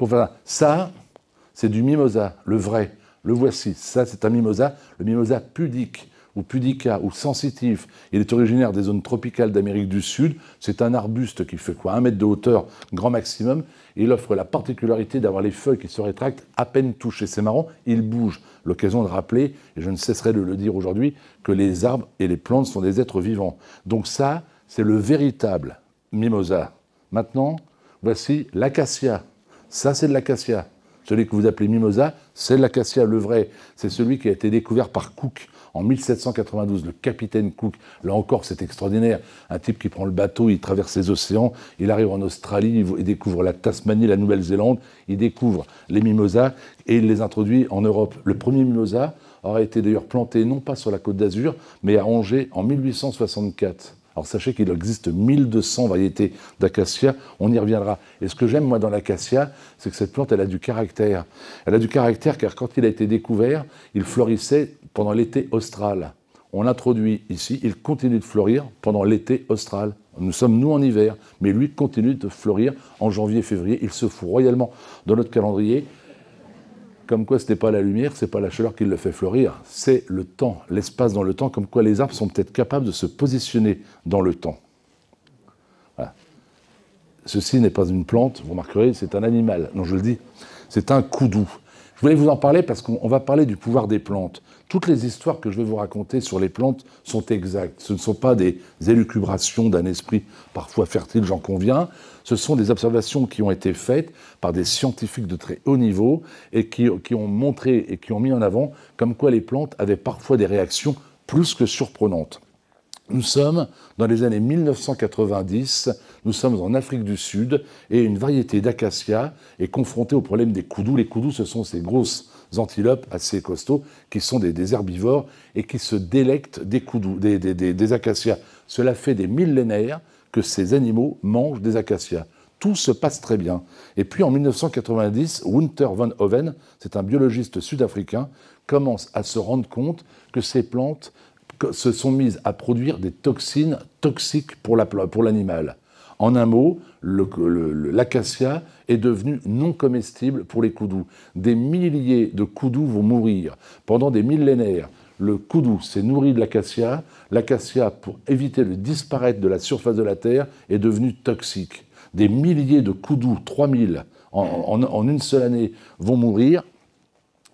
pour faire ça, c'est du mimosa, le vrai. Le voici. Ça, c'est un mimosa, le mimosa pudique, ou pudica, ou sensitif. Il est originaire des zones tropicales d'Amérique du Sud. C'est un arbuste qui fait quoi, 1 mètre de hauteur, grand maximum. Et il offre la particularité d'avoir les feuilles qui se rétractent à peine touchées. C'est marrant, il bouge. L'occasion de rappeler, et je ne cesserai de le dire aujourd'hui, que les arbres et les plantes sont des êtres vivants. Donc ça, c'est le véritable mimosa. Maintenant, voici l'acacia. Ça, c'est de l'acacia. Celui que vous appelez mimosa, c'est l'acacia, le vrai. C'est celui qui a été découvert par Cook en 1792, le capitaine Cook. Là encore, c'est extraordinaire. Un type qui prend le bateau, il traverse les océans, il arrive en Australie, il découvre la Tasmanie, la Nouvelle-Zélande, il découvre les mimosas et il les introduit en Europe. Le premier mimosa aurait été d'ailleurs planté non pas sur la Côte d'Azur, mais à Angers en 1864. Alors sachez qu'il existe 1200 variétés d'acacia, on y reviendra. Et ce que j'aime moi dans l'acacia, c'est que cette plante, elle a du caractère. Elle a du caractère car quand il a été découvert, il florissait pendant l'été austral. On l'introduit ici, il continue de fleurir pendant l'été austral. Nous sommes, nous, en hiver, mais lui continue de fleurir en janvier, février. Il se fout royalement dans notre calendrier. Comme quoi, ce n'est pas la lumière, ce n'est pas la chaleur qui le fait fleurir, c'est le temps, l'espace dans le temps, comme quoi les arbres sont peut-être capables de se positionner dans le temps. Voilà. Ceci n'est pas une plante, vous remarquerez, c'est un animal. Non, je le dis, c'est un koudou. Je voulais vous en parler parce qu'on va parler du pouvoir des plantes. Toutes les histoires que je vais vous raconter sur les plantes sont exactes. Ce ne sont pas des élucubrations d'un esprit parfois fertile, j'en conviens. Ce sont des observations qui ont été faites par des scientifiques de très haut niveau et qui ont montré et qui ont mis en avant comme quoi les plantes avaient parfois des réactions plus que surprenantes. Nous sommes dans les années 1990, nous sommes en Afrique du Sud et une variété d'acacia est confrontée au problème des koudous. Les koudous, ce sont ces grosses antilopes assez costauds qui sont des herbivores et qui se délectent des koudous, des acacias. Cela fait des millénaires que ces animaux mangent des acacias. Tout se passe très bien. Et puis en 1990, Wouter van Hoven, c'est un biologiste sud-africain, commence à se rendre compte que ces plantes se sont mises à produire des toxines toxiques pour l'animal. En un mot, l'acacia est devenu non comestible pour les koudous. Des milliers de koudous vont mourir pendant des millénaires. Le koudou s'est nourri de l'acacia. L'acacia, pour éviter de disparaître de la surface de la Terre, est devenu toxique. Des milliers de koudous, 3000 en une seule année, vont mourir.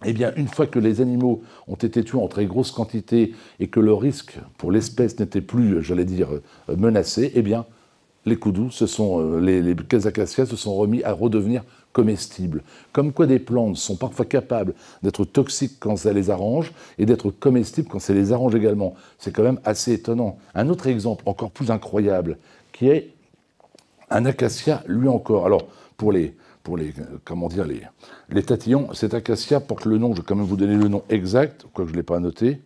Eh bien, une fois que les animaux ont été tués en très grosse quantité et que le risque pour l'espèce n'était plus, j'allais dire, menacé, eh bien, les koudous, les acacias se sont remis à redevenir comestibles. Comme quoi des plantes sont parfois capables d'être toxiques quand ça les arrange et d'être comestibles quand ça les arrange également. C'est quand même assez étonnant. Un autre exemple encore plus incroyable, qui est un acacia, lui encore. Alors, pour les tatillons, cet acacia porte le nom, je vais quand même vous donner le nom exact, quoique je ne l'ai pas noté,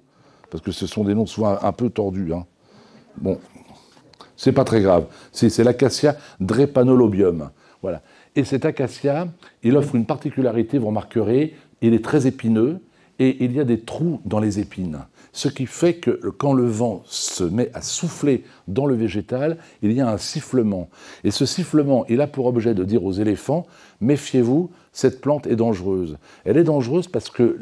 parce que ce sont des noms souvent un peu tordus. Hein. Bon, c'est pas très grave. C'est l'acacia drepanolobium. Voilà. Et cet acacia, il offre une particularité, vous remarquerez, il est très épineux et il y a des trous dans les épines. Ce qui fait que quand le vent se met à souffler dans le végétal, il y a un sifflement. Et ce sifflement, il a pour objet de dire aux éléphants, méfiez-vous, cette plante est dangereuse. Elle est dangereuse parce que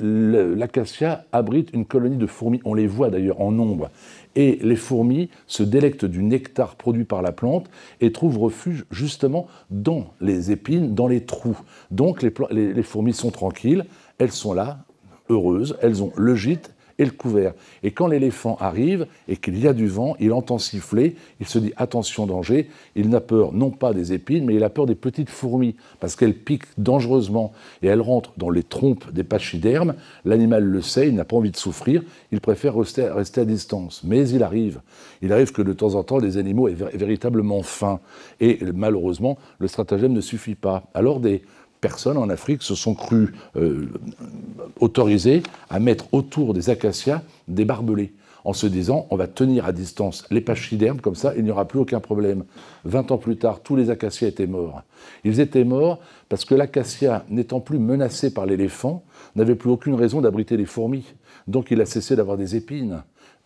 l'acacia abrite une colonie de fourmis. On les voit d'ailleurs en nombre. Et les fourmis se délectent du nectar produit par la plante et trouvent refuge justement dans les épines, dans les trous. Donc les fourmis sont tranquilles, elles sont là, heureuses, elles ont le gîte et le couvert. Et quand l'éléphant arrive et qu'il y a du vent, il entend siffler, il se dit attention danger, il n'a peur non pas des épines, mais il a peur des petites fourmis, parce qu'elles piquent dangereusement et elles rentrent dans les trompes des pachydermes. L'animal le sait, il n'a pas envie de souffrir, il préfère rester à distance. Mais il arrive que de temps en temps, les animaux aient véritablement faim. Et malheureusement, le stratagème ne suffit pas. Alors des personnes en Afrique se sont crues autorisées à mettre autour des acacias des barbelés, en se disant on va tenir à distance les pachydermes, comme ça il n'y aura plus aucun problème. 20 ans plus tard, tous les acacias étaient morts. Ils étaient morts parce que l'acacia, n'étant plus menacé par l'éléphant, n'avait plus aucune raison d'abriter les fourmis. Donc il a cessé d'avoir des épines.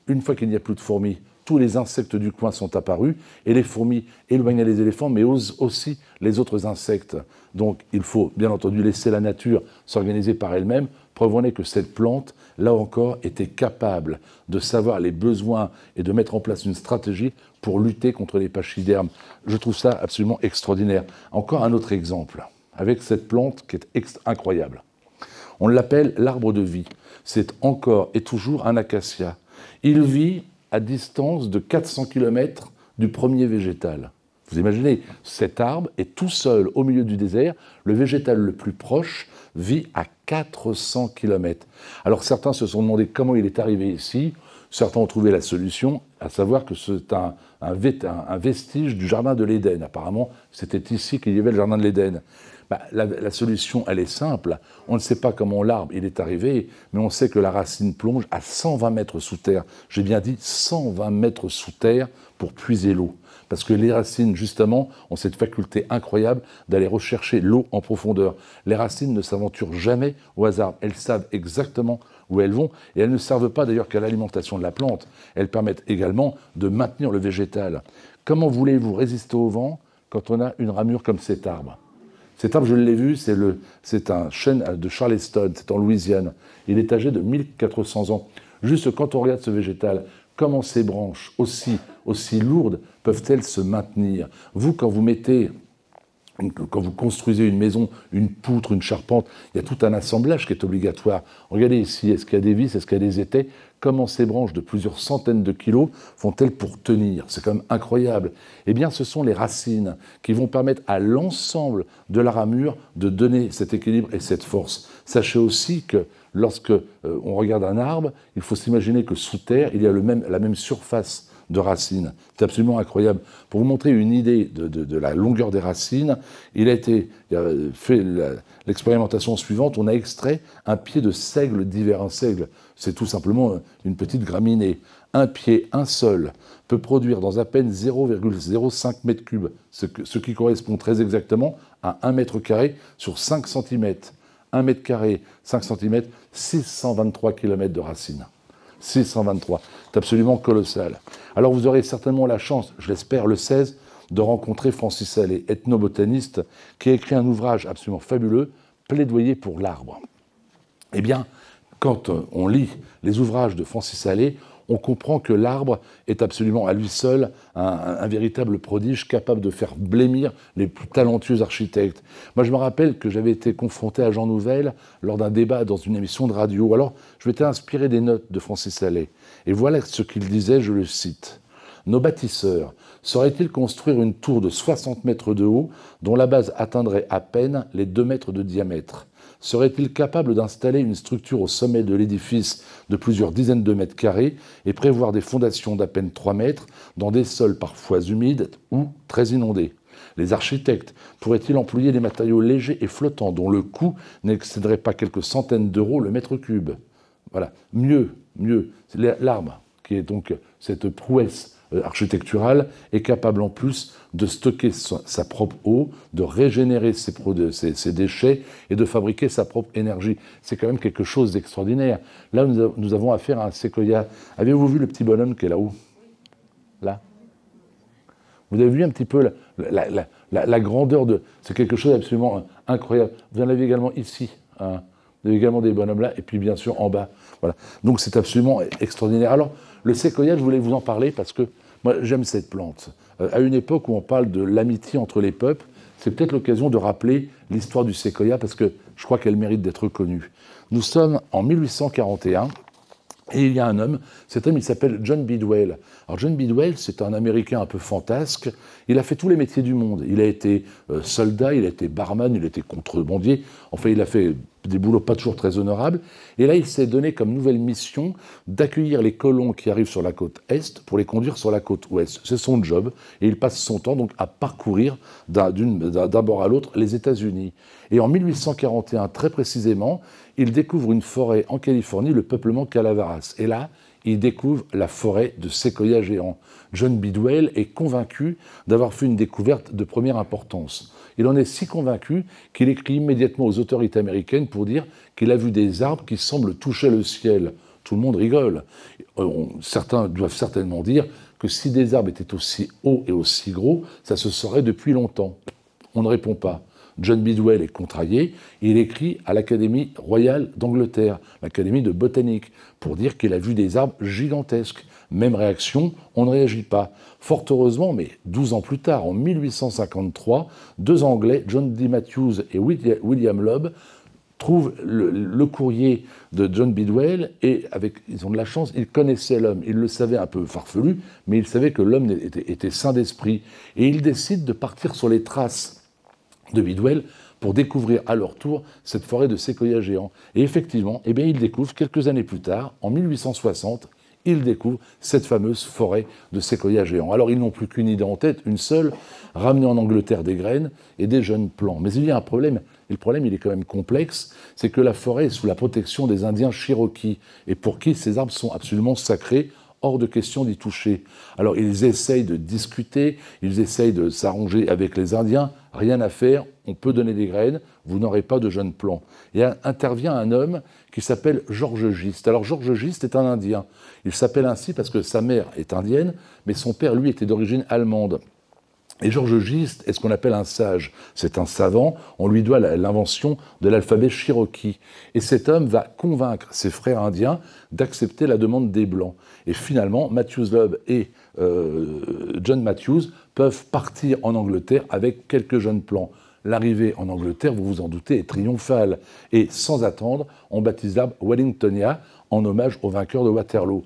Une fois qu'il n'y a plus de fourmis, tous les insectes du coin sont apparus, et les fourmis éloignaient les éléphants, mais aussi les autres insectes. Donc il faut bien entendu laisser la nature s'organiser par elle-même. Preuve en est que cette plante, là encore, était capable de savoir les besoins et de mettre en place une stratégie pour lutter contre les pachydermes. Je trouve ça absolument extraordinaire. Encore un autre exemple, avec cette plante qui est incroyable. On l'appelle l'arbre de vie. C'est encore et toujours un acacia. Il vit à distance de 400 km du premier végétal. Vous imaginez, cet arbre est tout seul au milieu du désert. Le végétal le plus proche vit à 400 km. Alors certains se sont demandé comment il est arrivé ici. Certains ont trouvé la solution, à savoir que c'est un vestige du jardin de l'Éden. Apparemment, c'était ici qu'il y avait le jardin de l'Éden. La solution, elle est simple. On ne sait pas comment l'arbre il est arrivé, mais on sait que la racine plonge à 120 mètres sous terre. J'ai bien dit 120 mètres sous terre pour puiser l'eau. Parce que les racines, justement, ont cette faculté incroyable d'aller rechercher l'eau en profondeur. Les racines ne s'aventurent jamais au hasard. Elles savent exactement où elles vont, et elles ne servent pas d'ailleurs qu'à l'alimentation de la plante. Elles permettent également de maintenir le végétal. Comment voulez-vous résister au vent quand on a une ramure comme cet arbre ? Cet arbre, je l'ai vu, c'est un chêne de Charleston, c'est en Louisiane. Il est âgé de 1400 ans. Juste quand on regarde ce végétal, comment ces branches aussi lourdes peuvent-elles se maintenir? Vous, quand vous construisez une maison, une poutre, une charpente, il y a tout un assemblage qui est obligatoire. Regardez ici, est-ce qu'il y a des vis, est-ce qu'il y a des étais? Comment ces branches de plusieurs centaines de kilos font-elles pour tenir? C'est quand même incroyable. Eh bien, ce sont les racines qui vont permettre à l'ensemble de la ramure de donner cet équilibre et cette force. Sachez aussi que lorsque on regarde un arbre, il faut s'imaginer que sous terre, il y a la même surface de racines. C'est absolument incroyable. Pour vous montrer une idée de la longueur des racines, il a fait l'expérimentation suivante. On a extrait un pied de seigle d'hiver. Un seigle, c'est tout simplement une petite graminée. Un pied, un seul, peut produire dans à peine 0,05 mètres cubes, ce qui correspond très exactement à 1 mètre carré sur 5 cm. 1 mètre carré, 5 cm, 623 km de racines. 623. C'est absolument colossal. Alors vous aurez certainement la chance, je l'espère, le 16, de rencontrer Francis Allais, ethnobotaniste, qui a écrit un ouvrage absolument fabuleux, Plaidoyer pour l'arbre. Eh bien, quand on lit les ouvrages de Francis Allais, on comprend que l'arbre est absolument à lui seul un véritable prodige capable de faire blêmir les plus talentueux architectes. Moi, je me rappelle que j'avais été confronté à Jean Nouvel lors d'un débat dans une émission de radio. Alors, je m'étais inspiré des notes de Francis Allais. Et voilà ce qu'il disait, je le cite. « Nos bâtisseurs sauraient-ils construire une tour de 60 mètres de haut dont la base atteindrait à peine les 2 mètres de diamètre ? Serait-il capable d'installer une structure au sommet de l'édifice de plusieurs dizaines de mètres carrés et prévoir des fondations d'à peine 3 mètres dans des sols parfois humides ou très inondés? Les architectes pourraient-ils employer des matériaux légers et flottants dont le coût n'excéderait pas quelques centaines d'euros le mètre cube? Voilà. Mieux, l'arbre, qui est donc cette prouesse architecturale, est capable en plus de stocker sa propre eau, de régénérer ses déchets et de fabriquer sa propre énergie. C'est quand même quelque chose d'extraordinaire. Là, nous avons affaire à un séquoia. Avez-vous vu le petit bonhomme qui est là-haut? Là? Vous avez vu un petit peu la grandeur de... C'est quelque chose d'absolument incroyable. Vous en avez également ici. Hein. Vous avez également des bonhommes là, et puis bien sûr en bas. Voilà. Donc c'est absolument extraordinaire. Alors, le séquoia, je voulais vous en parler parce que moi, j'aime cette plante. À une époque où on parle de l'amitié entre les peuples, c'est peut-être l'occasion de rappeler l'histoire du séquoia parce que je crois qu'elle mérite d'être connue. Nous sommes en 1841 et il y a un homme, cet homme il s'appelle John Bidwell. Alors John Bidwell, c'est un Américain un peu fantasque, il a fait tous les métiers du monde. Il a été soldat, il a été barman, il a été contrebandier, enfin il a fait des boulots pas toujours très honorables. Et là, il s'est donné comme nouvelle mission d'accueillir les colons qui arrivent sur la côte Est pour les conduire sur la côte Ouest. C'est son job. Et il passe son temps donc à parcourir d'un bord à l'autre les États-Unis. Et en 1841, très précisément, il découvre une forêt en Californie, le peuplement Calaveras. Et là, il découvre la forêt de séquoias géants. John Bidwell est convaincu d'avoir fait une découverte de première importance. Il en est si convaincu qu'il écrit immédiatement aux autorités américaines pour dire qu'il a vu des arbres qui semblent toucher le ciel. Tout le monde rigole. Certains doivent certainement dire que si des arbres étaient aussi hauts et aussi gros, ça se saurait depuis longtemps. On ne répond pas. John Bidwell est contrarié, et il écrit à l'Académie royale d'Angleterre, l'Académie de botanique, pour dire qu'il a vu des arbres gigantesques. Même réaction, on ne réagit pas. Fort heureusement, mais 12 ans plus tard, en 1853, deux Anglais, John D. Matthews et William Lobb, trouvent le courrier de John Bidwell, et ils ont de la chance, ils connaissaient l'homme, ils le savaient un peu farfelu, mais ils savaient que l'homme était sain d'esprit. Et ils décident de partir sur les traces de Bidwell pour découvrir à leur tour cette forêt de séquoias géants. Et effectivement, ils découvrent, quelques années plus tard, en 1860, ils découvrent cette fameuse forêt de séquoias géants. Alors ils n'ont plus qu'une idée en tête, une seule, ramener en Angleterre des graines et des jeunes plants. Mais il y a un problème, et le problème il est quand même complexe, c'est que la forêt est sous la protection des Indiens Cherokees, et pour qui ces arbres sont absolument sacrés, hors de question d'y toucher. Alors ils essayent de discuter, ils essayent de s'arranger avec les Indiens, rien à faire, on peut donner des graines, vous n'aurez pas de jeunes plants. Et intervient un homme qui s'appelle George Gist. Alors George Gist est un Indien. Il s'appelle ainsi parce que sa mère est indienne, mais son père, lui, était d'origine allemande. Et George Gist est ce qu'on appelle un sage. C'est un savant, on lui doit l'invention de l'alphabet Cherokee. Et cet homme va convaincre ses frères indiens d'accepter la demande des Blancs. Et finalement, Matthews Lobb et John Matthews peuvent partir en Angleterre avec quelques jeunes plants. L'arrivée en Angleterre, vous vous en doutez, est triomphale. Et sans attendre, on baptise l'arbre Wellingtonia en hommage au vainqueur de Waterloo.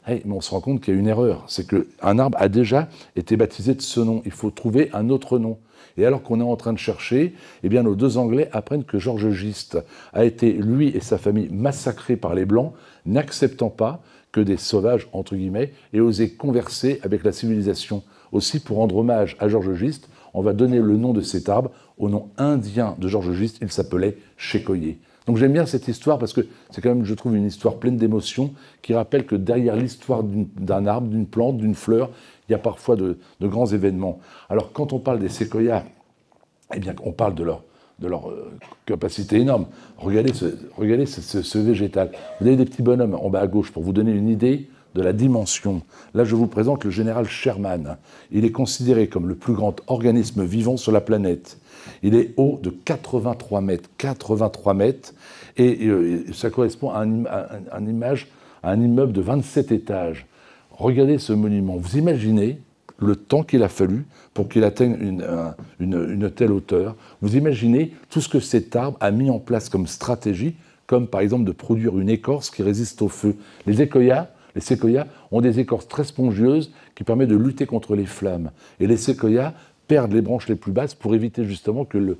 Hey, mais on se rend compte qu'il y a une erreur. C'est qu'un arbre a déjà été baptisé de ce nom. Il faut trouver un autre nom. Et alors qu'on est en train de chercher, eh bien, nos deux Anglais apprennent que George Gist a été, lui et sa famille, massacrés par les Blancs, n'acceptant pas que des sauvages, entre guillemets, aient osé converser avec la civilisation. Aussi, pour rendre hommage à George Gist, on va donner le nom de cet arbre au nom indien de George Gist. Il s'appelait Chekoye. Donc j'aime bien cette histoire parce que c'est quand même, je trouve, une histoire pleine d'émotions qui rappelle que derrière l'histoire d'un arbre, d'une plante, d'une fleur, il y a parfois de grands événements. Alors quand on parle des séquoias, eh bien on parle de leur capacité énorme. Regardez ce végétal. Vous avez des petits bonhommes en bas à gauche pour vous donner une idée de la dimension. Là, je vous présente le général Sherman. Il est considéré comme le plus grand organisme vivant sur la planète. Il est haut de 83 mètres. 83 mètres. Et ça correspond à un immeuble de 27 étages. Regardez ce monument. Vous imaginez le temps qu'il a fallu pour qu'il atteigne une telle hauteur. Vous imaginez tout ce que cet arbre a mis en place comme stratégie, comme par exemple de produire une écorce qui résiste au feu. Les séquoias ont des écorces très spongieuses qui permettent de lutter contre les flammes. Et les séquoias perdent les branches les plus basses pour éviter justement que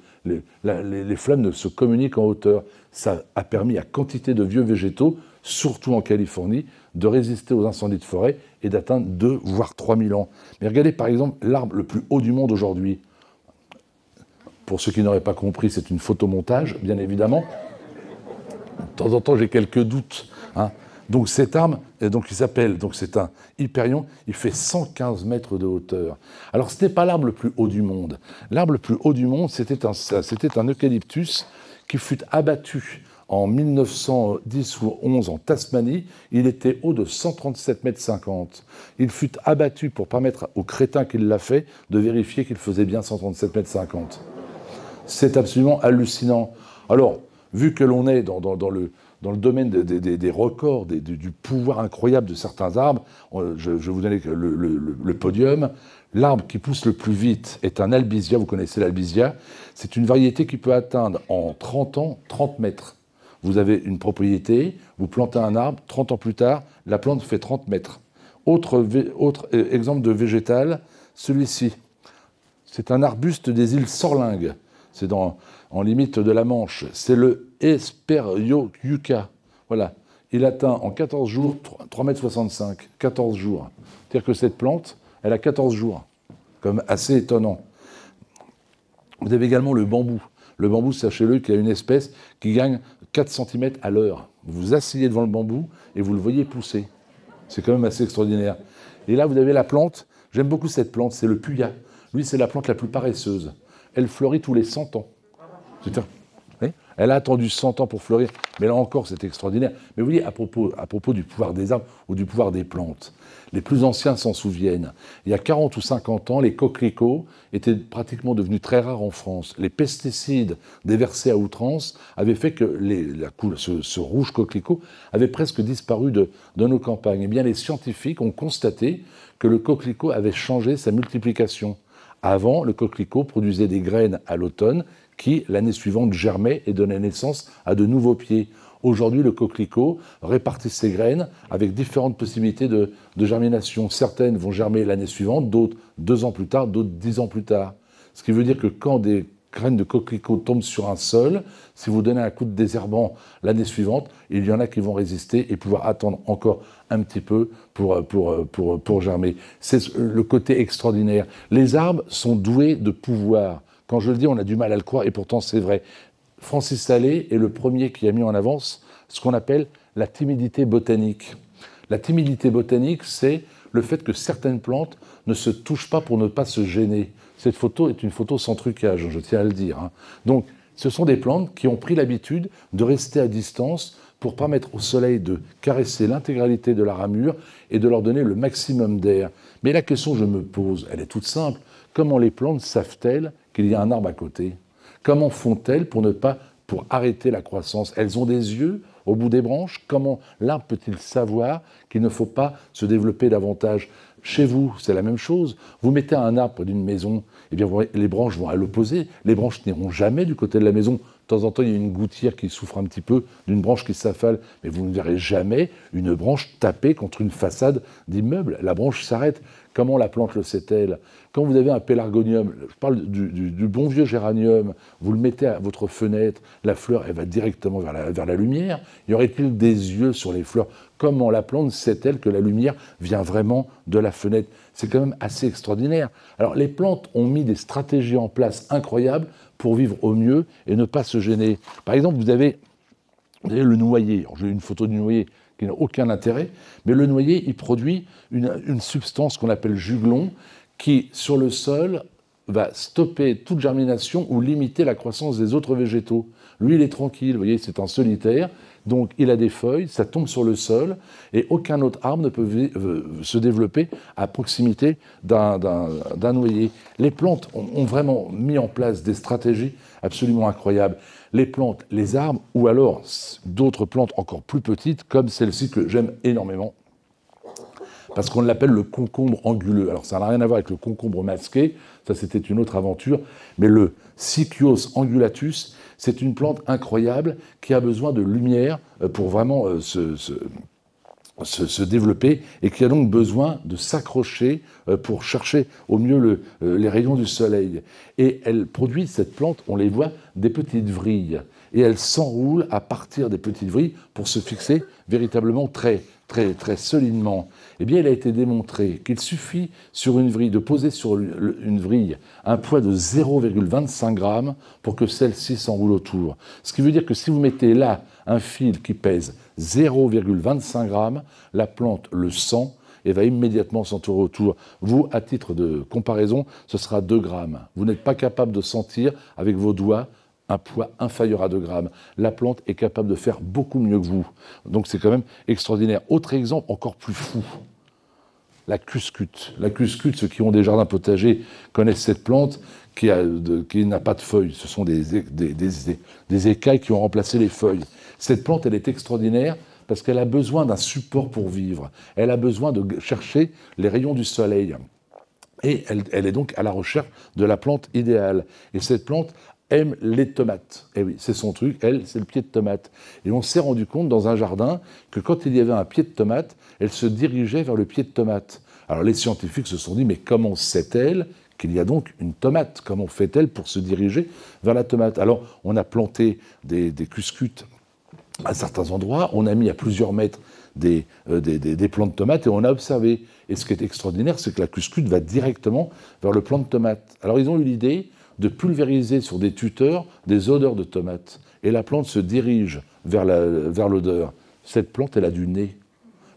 les flammes ne se communiquent en hauteur. Ça a permis à quantité de vieux végétaux, surtout en Californie, de résister aux incendies de forêt et d'atteindre 2 voire 3000 ans. Mais regardez par exemple l'arbre le plus haut du monde aujourd'hui. Pour ceux qui n'auraient pas compris, c'est une photomontage, bien évidemment. De temps en temps, j'ai quelques doutes. Donc cet arbre, c'est un Hyperion, il fait 115 mètres de hauteur. Alors ce n'est pas l'arbre le plus haut du monde. L'arbre le plus haut du monde, c'était un eucalyptus qui fut abattu en 1910 ou 11 en Tasmanie. Il était haut de 137,50 mètres. Il fut abattu pour permettre au crétin qui l'a fait de vérifier qu'il faisait bien 137,50 mètres. C'est absolument hallucinant. Alors, vu que l'on est dans le domaine des records, du pouvoir incroyable de certains arbres, je vais vous donner le podium. L'arbre qui pousse le plus vite est un albizia, vous connaissez l'albizia. C'est une variété qui peut atteindre en 30 ans 30 mètres. Vous avez une propriété, vous plantez un arbre, 30 ans plus tard, la plante fait 30 mètres. Autre exemple de végétal, celui-ci. C'est un arbuste des îles Sorlingues. C'est en limite de la Manche. C'est le Hesperioiuca. Voilà. Il atteint en 14 jours 3,65 m. 14 jours. C'est-à-dire que cette plante, elle a 14 jours. Comme assez étonnant. Vous avez également le bambou. Le bambou, sachez-le, qu'il y a une espèce qui gagne 4 cm à l'heure. Vous vous asseyez devant le bambou et vous le voyez pousser. C'est quand même assez extraordinaire. Et là, vous avez la plante. J'aime beaucoup cette plante, c'est le puya. Lui, c'est la plante la plus paresseuse. Elle fleurit tous les 100 ans. Vous voyez, elle a attendu 100 ans pour fleurir, mais là encore, c'est extraordinaire. Mais vous voyez, à propos du pouvoir des arbres ou du pouvoir des plantes, les plus anciens s'en souviennent. Il y a 40 ou 50 ans, les coquelicots étaient pratiquement devenus très rares en France. Les pesticides déversés à outrance avaient fait que ce rouge coquelicot avait presque disparu de nos campagnes. Eh bien, les scientifiques ont constaté que le coquelicot avait changé sa multiplication. Avant, le coquelicot produisait des graines à l'automne qui, l'année suivante, germaient et donnaient naissance à de nouveaux pieds. Aujourd'hui, le coquelicot répartit ses graines avec différentes possibilités de germination. Certaines vont germer l'année suivante, d'autres 2 ans plus tard, d'autres 10 ans plus tard. Ce qui veut dire que quand des graines de coquelicot tombent sur un sol, si vous donnez un coup de désherbant l'année suivante, il y en a qui vont résister et pouvoir attendre encore un petit peu pour germer. C'est le côté extraordinaire. Les arbres sont doués de pouvoir. Quand je le dis, on a du mal à le croire, et pourtant c'est vrai. Francis Allais est le premier qui a mis en avance ce qu'on appelle la timidité botanique. La timidité botanique, c'est le fait que certaines plantes ne se touchent pas pour ne pas se gêner. Cette photo est une photo sans trucage, je tiens à le dire. Donc, ce sont des plantes qui ont pris l'habitude de rester à distance pour permettre au soleil de caresser l'intégralité de la ramure et de leur donner le maximum d'air. Mais la question que je me pose, elle est toute simple. Comment les plantes savent-elles qu'il y a un arbre à côté ? Comment font-elles pour arrêter la croissance ? Elles ont des yeux au bout des branches. Comment l'arbre peut-il savoir qu'il ne faut pas se développer davantage ? Chez vous, c'est la même chose. Vous mettez un arbre près d'une maison, eh bien, les branches vont à l'opposé. Les branches n'iront jamais du côté de la maison. De temps en temps, il y a une gouttière qui souffre un petit peu d'une branche qui s'affale, mais vous ne verrez jamais une branche taper contre une façade d'immeuble. La branche s'arrête. Comment la plante le sait-elle ? Quand vous avez un pélargonium, je parle du bon vieux géranium, vous le mettez à votre fenêtre, la fleur, elle va directement vers la lumière. Y aurait-il des yeux sur les fleurs ? Comment la plante sait-elle que la lumière vient vraiment de la fenêtre ? C'est quand même assez extraordinaire. Alors, les plantes ont mis des stratégies en place incroyables pour vivre au mieux et ne pas se gêner. Par exemple, vous avez le noyer. J'ai une photo du noyer qui n'a aucun intérêt, mais le noyer, il produit une substance qu'on appelle juglon, qui, sur le sol, va stopper toute germination ou limiter la croissance des autres végétaux. Lui, il est tranquille, vous voyez, c'est un solitaire, donc il a des feuilles, ça tombe sur le sol, et aucun autre arbre ne peut se développer à proximité d'un noyer. Les plantes ont vraiment mis en place des stratégies absolument incroyables. Les plantes, les arbres, ou alors d'autres plantes encore plus petites, comme celle-ci que j'aime énormément, parce qu'on l'appelle le concombre anguleux. Alors ça n'a rien à voir avec le concombre masqué, ça c'était une autre aventure, mais le Sicyos angulatus, c'est une plante incroyable qui a besoin de lumière pour vraiment se développer et qui a donc besoin de s'accrocher pour chercher au mieux les rayons du soleil. Et elle produit, cette plante, on les voit, des petites vrilles. Et elle s'enroule à partir des petites vrilles pour se fixer véritablement très solidement. Eh bien, il a été démontré qu'il suffit sur une vrille de poser sur une vrille un poids de 0,25 grammes pour que celle-ci s'enroule autour. Ce qui veut dire que si vous mettez là un fil qui pèse 0,25 grammes, la plante le sent et va immédiatement s'entourer autour. Vous, à titre de comparaison, ce sera 2 grammes. Vous n'êtes pas capable de sentir avec vos doigts un poids inférieur à 2 grammes. La plante est capable de faire beaucoup mieux que vous. Donc c'est quand même extraordinaire. Autre exemple encore plus fou, la cuscute. La cuscute, ceux qui ont des jardins potagers connaissent cette plante qui n'a pas de feuilles. Ce sont des écailles qui ont remplacé les feuilles. Cette plante, elle est extraordinaire parce qu'elle a besoin d'un support pour vivre. Elle a besoin de chercher les rayons du soleil. Et elle est donc à la recherche de la plante idéale. Et cette plante aime les tomates. Et oui, c'est son truc, elle, c'est le pied de tomate. Et on s'est rendu compte dans un jardin que quand il y avait un pied de tomate, elle se dirigeait vers le pied de tomate. Alors les scientifiques se sont dit, mais comment sait-elle qu'il y a donc une tomate ? Comment fait-elle pour se diriger vers la tomate ? Alors on a planté des cuscutes à certains endroits, on a mis à plusieurs mètres des plants de tomates et on a observé. Et ce qui est extraordinaire, c'est que la cuscute va directement vers le plant de tomate. Alors ils ont eu l'idée de pulvériser sur des tuteurs des odeurs de tomates. Et la plante se dirige vers l'odeur. Cette plante, elle a du nez.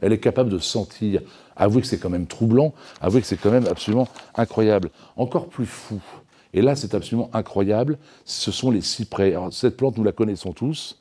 Elle est capable de sentir. Avouez que c'est quand même troublant, avouez que c'est quand même absolument incroyable. Encore plus fou, Et là, c'est absolument incroyable, ce sont les cyprès. Alors, cette plante, nous la connaissons tous.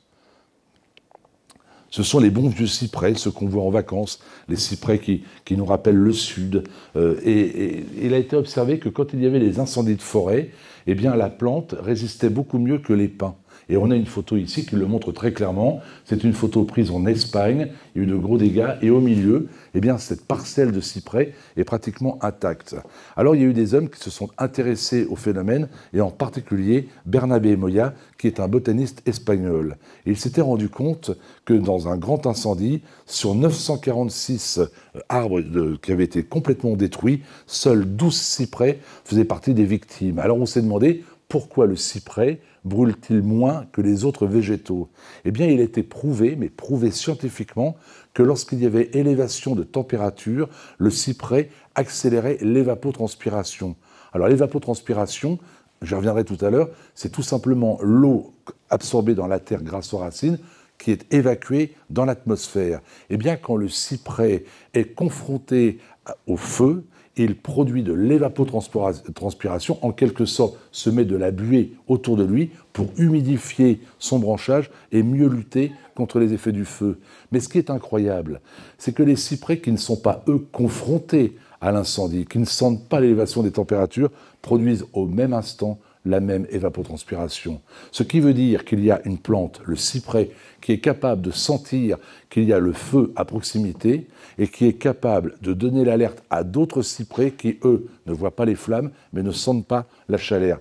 Ce sont les bons vieux cyprès, ceux qu'on voit en vacances, les cyprès qui nous rappellent le sud. Et il a été observé que quand il y avait des incendies de forêt, eh bien, la plante résistait beaucoup mieux que les pins. Et on a une photo ici qui le montre très clairement. C'est une photo prise en Espagne. Il y a eu de gros dégâts. Et au milieu, eh bien, cette parcelle de cyprès est pratiquement intacte. Alors, il y a eu des hommes qui se sont intéressés au phénomène, et en particulier Bernabé Moya, qui est un botaniste espagnol. Et il s'était rendu compte que dans un grand incendie, sur 946 arbres qui avaient été complètement détruits, seuls 12 cyprès faisaient partie des victimes. Alors, on s'est demandé pourquoi le cyprès brûle-t-il moins que les autres végétaux? Eh bien, il a été prouvé, mais prouvé scientifiquement, que lorsqu'il y avait élévation de température, le cyprès accélérait l'évapotranspiration. Alors, l'évapotranspiration, j'y reviendrai tout à l'heure, c'est tout simplement l'eau absorbée dans la terre grâce aux racines qui est évacuée dans l'atmosphère. Eh bien, quand le cyprès est confronté au feu, il produit de l'évapotranspiration, en quelque sorte se met de la buée autour de lui pour humidifier son branchage et mieux lutter contre les effets du feu. Mais ce qui est incroyable, c'est que les cyprès qui ne sont pas, eux, confrontés à l'incendie, qui ne sentent pas l'élévation des températures, produisent au même instant la même évapotranspiration. Ce qui veut dire qu'il y a une plante, le cyprès, qui est capable de sentir qu'il y a le feu à proximité et qui est capable de donner l'alerte à d'autres cyprès qui, eux, ne voient pas les flammes mais ne sentent pas la chaleur.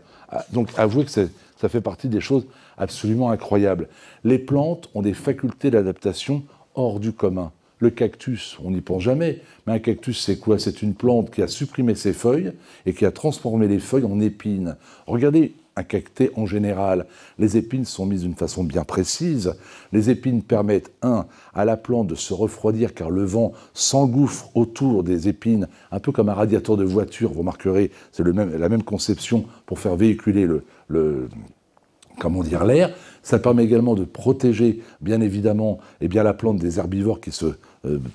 Donc avouez que ça fait partie des choses absolument incroyables. Les plantes ont des facultés d'adaptation hors du commun. Le cactus, on n'y pense jamais, mais un cactus, c'est quoi? C'est une plante qui a supprimé ses feuilles et qui a transformé les feuilles en épines. Regardez un cactus en général. Les épines sont mises d'une façon bien précise. Les épines permettent, à la plante de se refroidir car le vent s'engouffre autour des épines, un peu comme un radiateur de voiture, vous remarquerez, c'est la même conception pour faire véhiculer l'air. Ça permet également de protéger, bien évidemment, la plante des herbivores qui se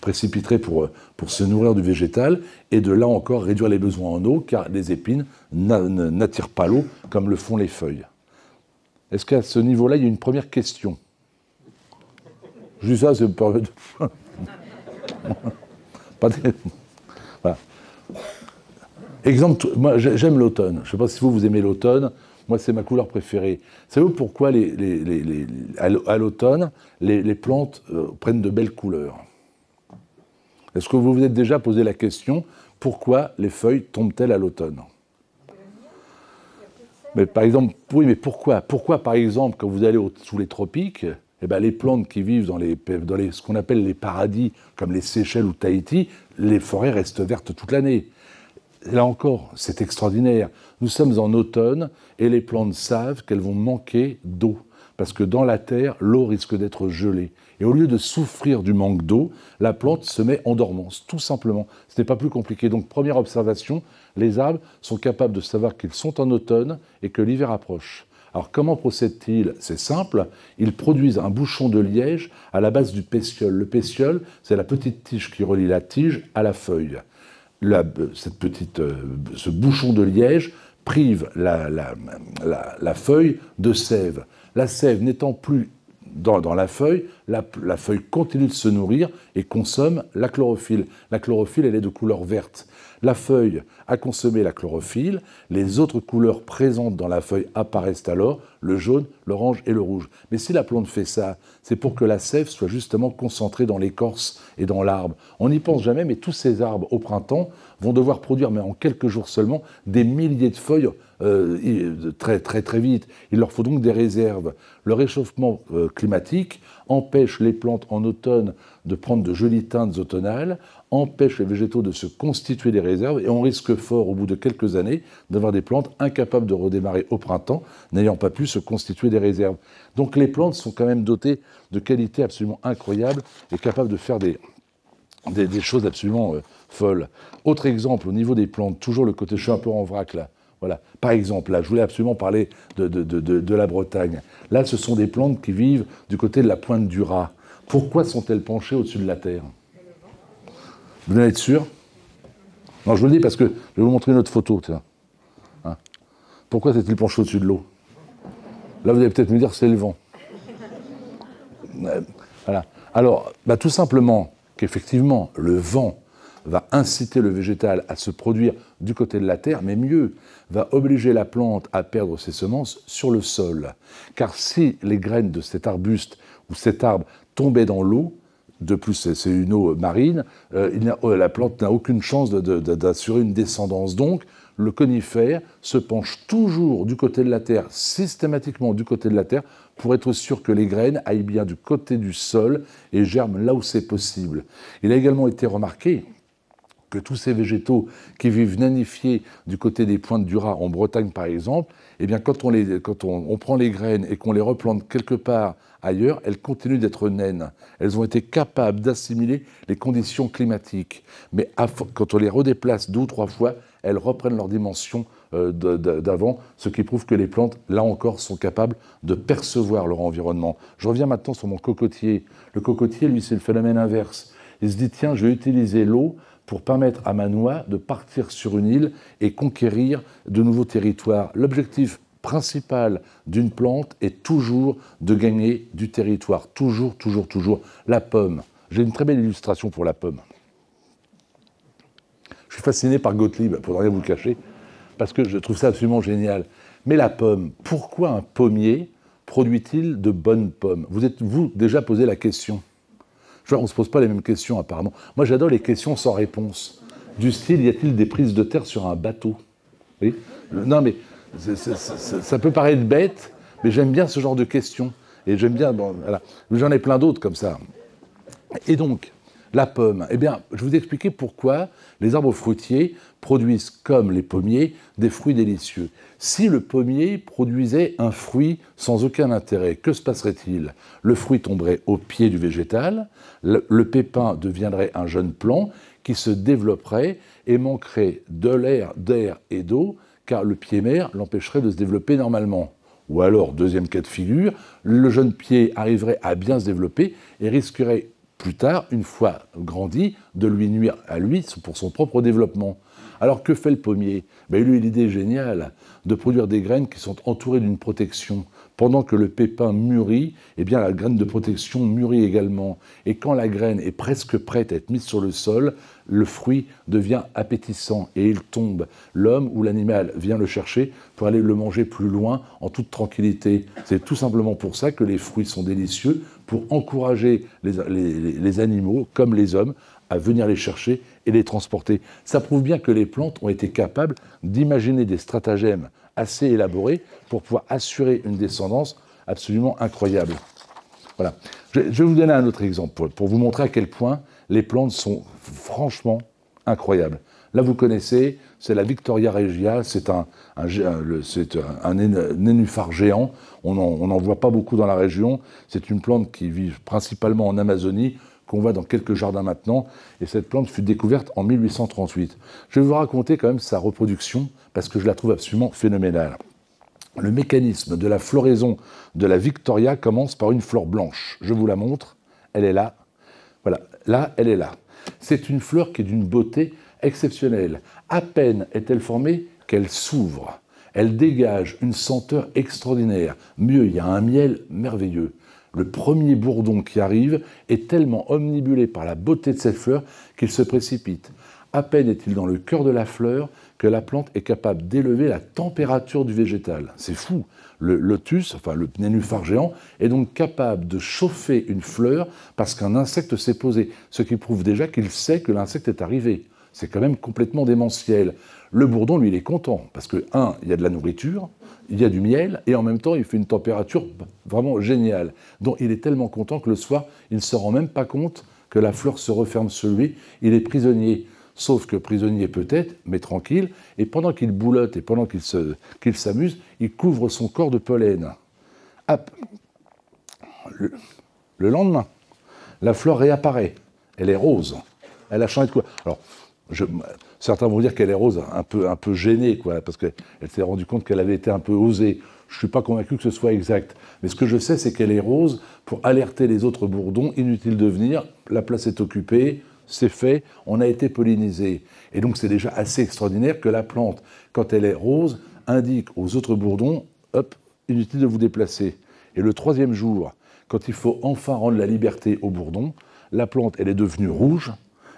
précipiteraient pour se nourrir du végétal, et de là encore réduire les besoins en eau, car les épines n'attirent pas l'eau comme le font les feuilles. Est-ce qu'à ce niveau-là, il y a une première question? Je dis ça, c'est pas... Voilà. Exemple, moi j'aime l'automne. Je ne sais pas si vous aimez l'automne. Moi, c'est ma couleur préférée. Savez-vous pourquoi à l'automne, les plantes prennent de belles couleurs? Est-ce que vous vous êtes déjà posé la question, pourquoi les feuilles tombent-elles à l'automne? Mais par exemple, oui, mais pourquoi? Pourquoi, par exemple, quand vous allez sous les tropiques, eh ben, les plantes qui vivent dans ce qu'on appelle les paradis, comme les Seychelles ou Tahiti, les forêts restent vertes toute l'année. Là encore, c'est extraordinaire. Nous sommes en automne et les plantes savent qu'elles vont manquer d'eau. Parce que dans la terre, l'eau risque d'être gelée. Et au lieu de souffrir du manque d'eau, la plante se met en dormance, tout simplement. Ce n'est pas plus compliqué. Donc, première observation, les arbres sont capables de savoir qu'ils sont en automne et que l'hiver approche. Alors, comment procèdent-ils? C'est simple, ils produisent un bouchon de liège à la base du pétiole. Le pétiole, c'est la petite tige qui relie la tige à la feuille. Ce bouchon de liège prive la feuille de sève. La sève n'étant plus dans la feuille, la feuille continue de se nourrir et consomme la chlorophylle. La chlorophylle, elle est de couleur verte. La feuille a consommé la chlorophylle, les autres couleurs présentes dans la feuille apparaissent alors, le jaune, l'orange et le rouge. Mais si la plante fait ça, c'est pour que la sève soit justement concentrée dans l'écorce et dans l'arbre. On n'y pense jamais, mais tous ces arbres, au printemps, vont devoir produire, mais en quelques jours seulement, des milliers de feuilles très, très, très vite. Il leur faut donc des réserves. Le réchauffement climatique empêche les plantes en automne de prendre de jolies teintes automnales, empêche les végétaux de se constituer des réserves, et on risque fort, au bout de quelques années, d'avoir des plantes incapables de redémarrer au printemps, n'ayant pas pu se constituer des réserves. Donc les plantes sont quand même dotées de qualités absolument incroyables et capables de faire des choses absolument folles. Autre exemple, au niveau des plantes, toujours le côté, je suis un peu en vrac là. Voilà. Par exemple, là, je voulais absolument parler de la Bretagne. Là, ce sont des plantes qui vivent du côté de la pointe du Raz. Pourquoi sont-elles penchées au-dessus de la terre? Vous en êtes sûr? Non, je vous le dis parce que je vais vous montrer une autre photo. Hein. Pourquoi s'est-il penché au-dessus de l'eau? Là, vous allez peut-être me dire, c'est le vent. Voilà. Alors, tout simplement qu'effectivement, le vent va inciter le végétal à se produire du côté de la terre, mais mieux, va obliger la plante à perdre ses semences sur le sol. Car si les graines de cet arbuste ou cet arbre tombaient dans l'eau, de plus c'est une eau marine, la plante n'a aucune chance d'assurer une descendance. Donc, le conifère se penche toujours du côté de la terre, systématiquement du côté de la terre, pour être sûr que les graines aillent bien du côté du sol et germent là où c'est possible. Il a également été remarqué que tous ces végétaux qui vivent nanifiés du côté des pointes du Raz, en Bretagne par exemple, eh bien quand on prend les graines et qu'on les replante quelque part ailleurs, elles continuent d'être naines. Elles ont été capables d'assimiler les conditions climatiques. Mais quand on les redéplace 2 ou 3 fois, elles reprennent leur dimension d'avant, ce qui prouve que les plantes, là encore, sont capables de percevoir leur environnement. Je reviens maintenant sur mon cocotier. Le cocotier, lui, c'est le phénomène inverse. Il se dit, tiens, je vais utiliser l'eau pour permettre à ma noix de partir sur une île et conquérir de nouveaux territoires. L'objectif principal d'une plante est toujours de gagner du territoire. Toujours, toujours, toujours. La pomme. J'ai une très belle illustration pour la pomme. Je suis fasciné par Gottlieb, pour ne rien vous le cacher, parce que je trouve ça absolument génial. Mais la pomme, pourquoi un pommier produit-il de bonnes pommes? Vous êtes-vous déjà posé la question? On ne se pose pas les mêmes questions, apparemment. Moi, j'adore les questions sans réponse. Du style, y a-t-il des prises de terre sur un bateau? Oui. Non, mais ça peut paraître bête, mais j'aime bien ce genre de questions. Et j'aime bien... Bon, voilà. J'en ai plein d'autres comme ça. Et donc, la pomme. Eh bien, je vais vous expliquer pourquoi les arbres fruitiers produisent, comme les pommiers, des fruits délicieux. Si le pommier produisait un fruit sans aucun intérêt, que se passerait-il? Le fruit tomberait au pied du végétal, le pépin deviendrait un jeune plant qui se développerait et manquerait de l'air, d'air et d'eau, car le pied-mère l'empêcherait de se développer normalement. Ou alors, deuxième cas de figure, le jeune pied arriverait à bien se développer et risquerait plus tard, une fois grandi, de lui nuire à lui pour son propre développement. Alors que fait le pommier? Il a eu l'idée géniale de produire des graines qui sont entourées d'une protection. Pendant que le pépin mûrit, eh bien la graine de protection mûrit également. Et quand la graine est presque prête à être mise sur le sol, le fruit devient appétissant et il tombe. L'homme ou l'animal vient le chercher pour aller le manger plus loin en toute tranquillité. C'est tout simplement pour ça que les fruits sont délicieux, pour encourager les animaux, comme les hommes, à venir les chercher et les transporter. Ça prouve bien que les plantes ont été capables d'imaginer des stratagèmes assez élaborés pour pouvoir assurer une descendance absolument incroyable. Voilà. Je vais vous donner un autre exemple pour vous montrer à quel point les plantes sont franchement incroyables. Là, vous connaissez, c'est la Victoria regia, c'est un nénuphar géant. On n'en voit pas beaucoup dans la région. C'est une plante qui vit principalement en Amazonie, qu'on voit dans quelques jardins maintenant, et cette plante fut découverte en 1838. Je vais vous raconter quand même sa reproduction, parce que je la trouve absolument phénoménale. Le mécanisme de la floraison de la Victoria commence par une fleur blanche. Je vous la montre, elle est là. Voilà, là, elle est là. C'est une fleur qui est d'une beauté exceptionnelle. À peine est-elle formée qu'elle s'ouvre. Elle dégage une senteur extraordinaire. Mieux, il y a un miel merveilleux. Le premier bourdon qui arrive est tellement omnibulé par la beauté de cette fleur qu'il se précipite. À peine est-il dans le cœur de la fleur que la plante est capable d'élever la température du végétal. C'est fou. Le lotus, enfin le nénuphar géant, est donc capable de chauffer une fleur parce qu'un insecte s'est posé, ce qui prouve déjà qu'il sait que l'insecte est arrivé. C'est quand même complètement démentiel. Le bourdon, lui, il est content parce que, il y a de la nourriture, il y a du miel, et en même temps, il fait une température vraiment géniale. Donc, il est tellement content que le soir, il ne se rend même pas compte que la fleur se referme sur lui. Il est prisonnier. Sauf que prisonnier peut-être, mais tranquille, et pendant qu'il boulotte et pendant qu'il s'amuse, il couvre son corps de pollen. Hop. Le lendemain, la fleur réapparaît. Elle est rose. Elle a changé de couleur. Alors, certains vont dire qu'elle est rose, un peu gênée, quoi, parce qu'elle s'est rendue compte qu'elle avait été un peu osée. Je ne suis pas convaincu que ce soit exact. Mais ce que je sais, c'est qu'elle est rose pour alerter les autres bourdons. Inutile de venir, la place est occupée, c'est fait, on a été pollinisé. Et donc c'est déjà assez extraordinaire que la plante, quand elle est rose, indique aux autres bourdons, hop, inutile de vous déplacer. Et le troisième jour, quand il faut enfin rendre la liberté aux bourdons, la plante, elle est devenue rouge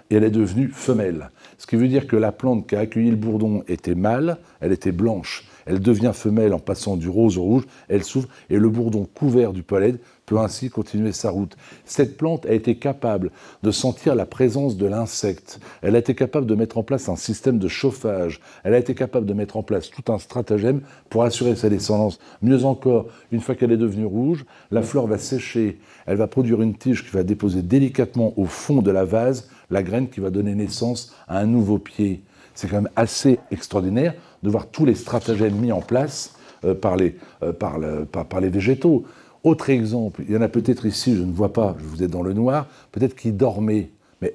et elle est devenue femelle. Ce qui veut dire que la plante qui a accueilli le bourdon était mâle, elle était blanche. Elle devient femelle en passant du rose au rouge, elle s'ouvre et le bourdon couvert du pollen peut ainsi continuer sa route. Cette plante a été capable de sentir la présence de l'insecte. Elle a été capable de mettre en place un système de chauffage. Elle a été capable de mettre en place tout un stratagème pour assurer sa descendance. Mieux encore, une fois qu'elle est devenue rouge, la fleur va sécher. Elle va produire une tige qui va déposer délicatement au fond de la vase la graine qui va donner naissance à un nouveau pied. C'est quand même assez extraordinaire de voir tous les stratagèmes mis en place par les végétaux. Autre exemple, il y en a peut-être ici, je ne vois pas, vous êtes dans le noir, peut-être qu'ils dormaient. Mais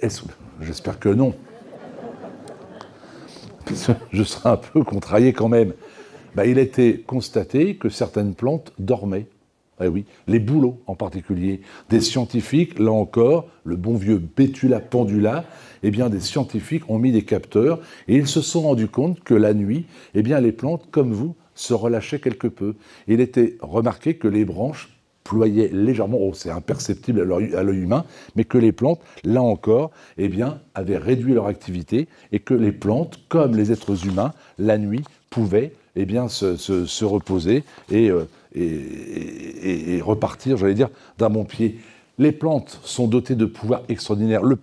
j'espère que non. Je serais un peu contrarié quand même. Ben, il a été constaté que certaines plantes dormaient. Eh oui, les bouleaux en particulier. Des scientifiques, là encore, le bon vieux Betula pendula, eh bien des scientifiques ont mis des capteurs et ils se sont rendus compte que la nuit, eh bien les plantes, comme vous, se relâchaient quelque peu. Il était remarqué que les branches ployaient légèrement, c'est imperceptible à l'œil humain, mais que les plantes, là encore, eh bien, avaient réduit leur activité et que les plantes, comme les êtres humains, la nuit, pouvaient eh bien, se reposer et repartir, j'allais dire, d'un bon pied. Les plantes sont dotées de pouvoirs extraordinaires. Le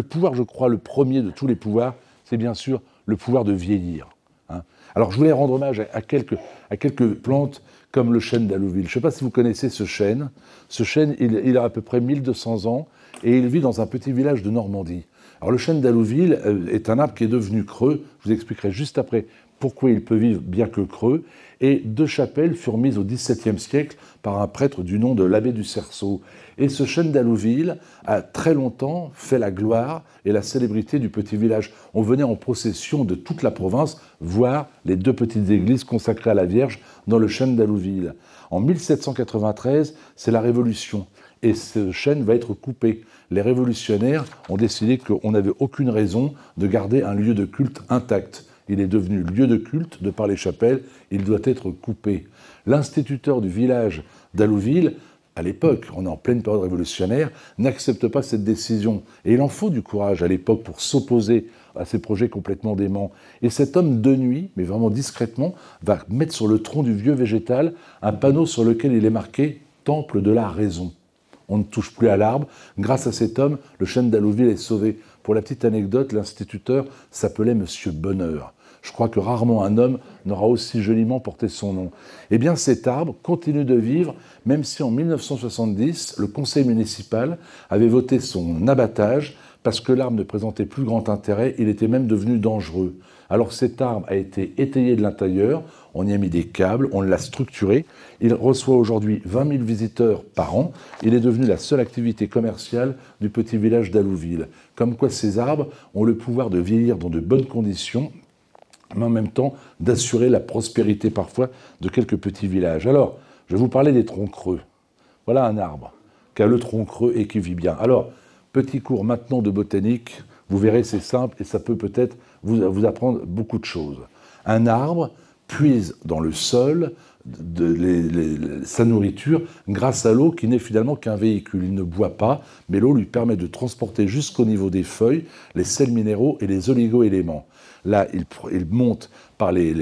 pouvoir, je crois, le premier de tous les pouvoirs, c'est bien sûr le pouvoir de vieillir. Hein. Alors, je voulais rendre hommage à quelques plantes comme le chêne d'Allouville. Je ne sais pas si vous connaissez ce chêne. Ce chêne, il a à peu près 1200 ans et il vit dans un petit village de Normandie. Alors, le chêne d'Allouville est un arbre qui est devenu creux. Je vous expliquerai juste après pourquoi il peut vivre bien que creux. Et 2 chapelles furent mises au XVIIe siècle par un prêtre du nom de l'abbé du Cerceau. Et ce chêne d'Allouville a très longtemps fait la gloire et la célébrité du petit village. On venait en procession de toute la province voir les 2 petites églises consacrées à la Vierge dans le chêne d'Allouville. En 1793, c'est la Révolution. Et ce chêne va être coupé. Les révolutionnaires ont décidé qu'on n'avait aucune raison de garder un lieu de culte intact. Il est devenu lieu de culte de par les chapelles, il doit être coupé. L'instituteur du village d'Allouville, à l'époque, on est en pleine période révolutionnaire, n'accepte pas cette décision. Et il en faut du courage à l'époque pour s'opposer à ces projets complètement déments. Et cet homme, de nuit, mais vraiment discrètement, va mettre sur le tronc du vieux végétal un panneau sur lequel il est marqué « Temple de la raison ». On ne touche plus à l'arbre. Grâce à cet homme, le chêne d'Allouville est sauvé. Pour la petite anecdote, l'instituteur s'appelait Monsieur Bonheur. Je crois que rarement un homme n'aura aussi joliment porté son nom. Eh bien, cet arbre continue de vivre, même si en 1970, le conseil municipal avait voté son abattage parce que l'arbre ne présentait plus grand intérêt, il était même devenu dangereux. Alors cet arbre a été étayé de l'intérieur, on y a mis des câbles, on l'a structuré. Il reçoit aujourd'hui 20 000 visiteurs par an. Il est devenu la seule activité commerciale du petit village d'Allouville. Comme quoi ces arbres ont le pouvoir de vieillir dans de bonnes conditions, mais en même temps d'assurer la prospérité parfois de quelques petits villages. Alors, je vais vous parler des troncs creux. Voilà un arbre qui a le tronc creux et qui vit bien. Alors, petit cours maintenant de botanique, vous verrez, c'est simple et ça peut peut-être vous apprendre beaucoup de choses. Un arbre puise dans le sol sa nourriture grâce à l'eau qui n'est finalement qu'un véhicule. Il ne boit pas, mais l'eau lui permet de transporter jusqu'au niveau des feuilles les sels minéraux et les oligo-éléments. Là, il monte par les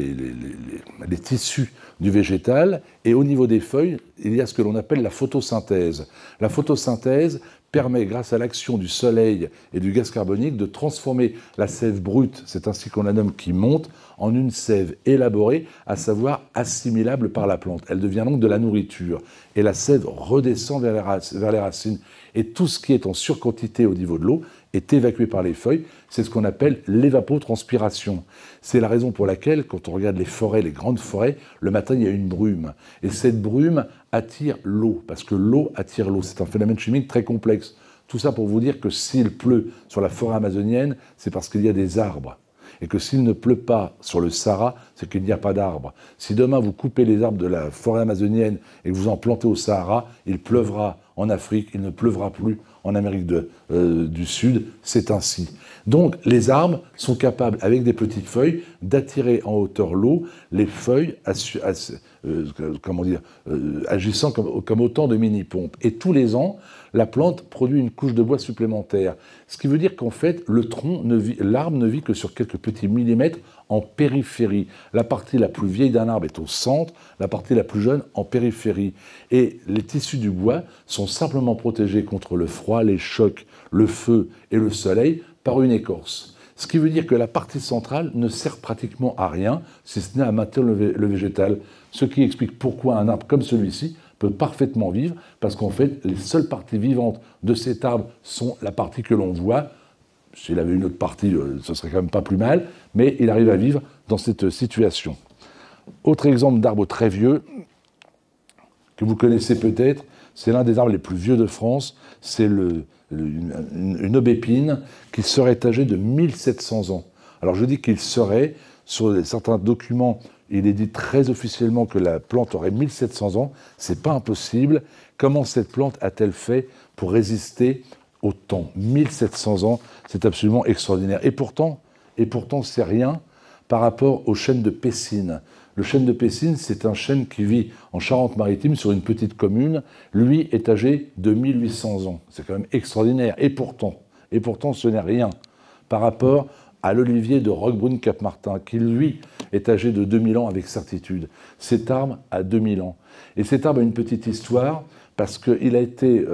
tissus du végétal et au niveau des feuilles, il y a ce que l'on appelle la photosynthèse. La photosynthèse permet, grâce à l'action du soleil et du gaz carbonique, de transformer la sève brute, c'est ainsi qu'on la nomme, qui monte, en une sève élaborée, à savoir assimilable par la plante. Elle devient donc de la nourriture. Et la sève redescend vers les racines. Et tout ce qui est en surquantité au niveau de l'eau est évacué par les feuilles. C'est ce qu'on appelle l'évapotranspiration. C'est la raison pour laquelle, quand on regarde les forêts, les grandes forêts, le matin, il y a une brume. Et cette brume attire l'eau, parce que l'eau attire l'eau. C'est un phénomène chimique très complexe. Tout ça pour vous dire que s'il pleut sur la forêt amazonienne, c'est parce qu'il y a des arbres. Et que s'il ne pleut pas sur le Sahara, c'est qu'il n'y a pas d'arbres. Si demain vous coupez les arbres de la forêt amazonienne et que vous en plantez au Sahara, il pleuvra en Afrique, il ne pleuvra plus en Amérique du Sud, c'est ainsi. Donc les arbres sont capables, avec des petites feuilles, d'attirer en hauteur l'eau, les feuilles agissant comme autant de mini-pompes. Et tous les ans, la plante produit une couche de bois supplémentaire. Ce qui veut dire qu'en fait, l'arbre ne vit que sur quelques petits millimètres en périphérie. La partie la plus vieille d'un arbre est au centre, la partie la plus jeune en périphérie. Et les tissus du bois sont simplement protégés contre le froid, les chocs, le feu et le soleil par une écorce. Ce qui veut dire que la partie centrale ne sert pratiquement à rien, si ce n'est à maintenir le végétal. Ce qui explique pourquoi un arbre comme celui-ci peut parfaitement vivre, parce qu'en fait, les seules parties vivantes de cet arbre sont la partie que l'on voit. S'il avait une autre partie, ce serait quand même pas plus mal, mais il arrive à vivre dans cette situation. Autre exemple d'arbre très vieux, que vous connaissez peut-être, c'est l'un des arbres les plus vieux de France, c'est une aubépine qui serait âgée de 1700 ans. Alors je dis qu'il serait, sur certains documents, il est dit très officiellement que la plante aurait 1700 ans, c'est pas impossible. Comment cette plante a-t-elle fait pour résister au temps? 1700 ans, c'est absolument extraordinaire. Et pourtant, c'est rien par rapport au chêne de Pessine. Le chêne de Pessine, c'est un chêne qui vit en Charente-Maritime, sur une petite commune. Lui est âgé de 1800 ans. C'est quand même extraordinaire. Et pourtant, ce n'est rien par rapport à l'olivier de Roquebrune-Cap-Martin, qui, lui, est âgé de 2000 ans avec certitude. Cet arbre a 2000 ans. Et cet arbre a une petite histoire, parce qu'il a été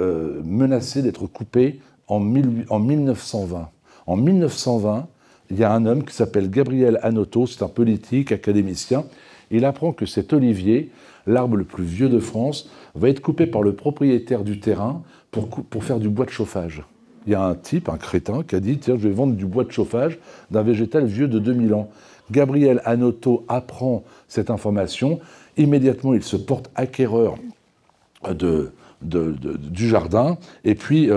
menacé d'être coupé en 1920. En 1920, il y a un homme qui s'appelle Gabriel Hanotaux, c'est un politique, académicien. Il apprend que cet olivier, l'arbre le plus vieux de France, va être coupé par le propriétaire du terrain pour faire du bois de chauffage. Il y a un type, un crétin, qui a dit « Tiens, je vais vendre du bois de chauffage d'un végétal vieux de 2000 ans ». Gabriel Hanotaux apprend cette information. Immédiatement, il se porte acquéreur du jardin, et puis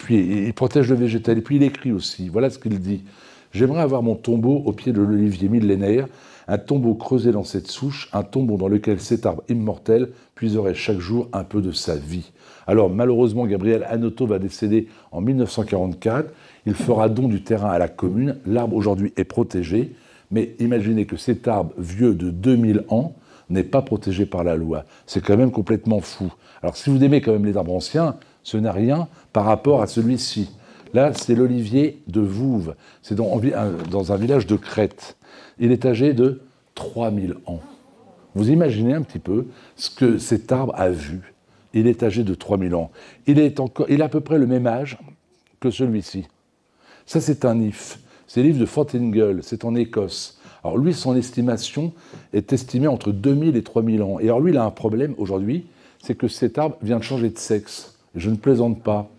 il protège le végétal. Et puis il écrit aussi, voilà ce qu'il dit. « J'aimerais avoir mon tombeau au pied de l'olivier millénaire, un tombeau creusé dans cette souche, un tombeau dans lequel cet arbre immortel puiserait chaque jour un peu de sa vie. » Alors malheureusement, Gabriel Hanotaux va décéder en 1944. Il fera don du terrain à la commune. L'arbre aujourd'hui est protégé, mais imaginez que cet arbre vieux de 2000 ans n'est pas protégé par la loi. C'est quand même complètement fou. Alors si vous aimez quand même les arbres anciens, ce n'est rien par rapport à celui-ci. Là, c'est l'olivier de Vouves. C'est dans un village de Crète. Il est âgé de 3000 ans. Vous imaginez un petit peu ce que cet arbre a vu. Il est âgé de 3000 ans. Il a à peu près le même âge que celui-ci. Ça, c'est un if. C'est l'if de Fontengel, c'est en Écosse. Alors lui, son estimation est estimée entre 2000 et 3000 ans. Et alors lui, il a un problème aujourd'hui, c'est que cet arbre vient de changer de sexe. Je ne plaisante pas.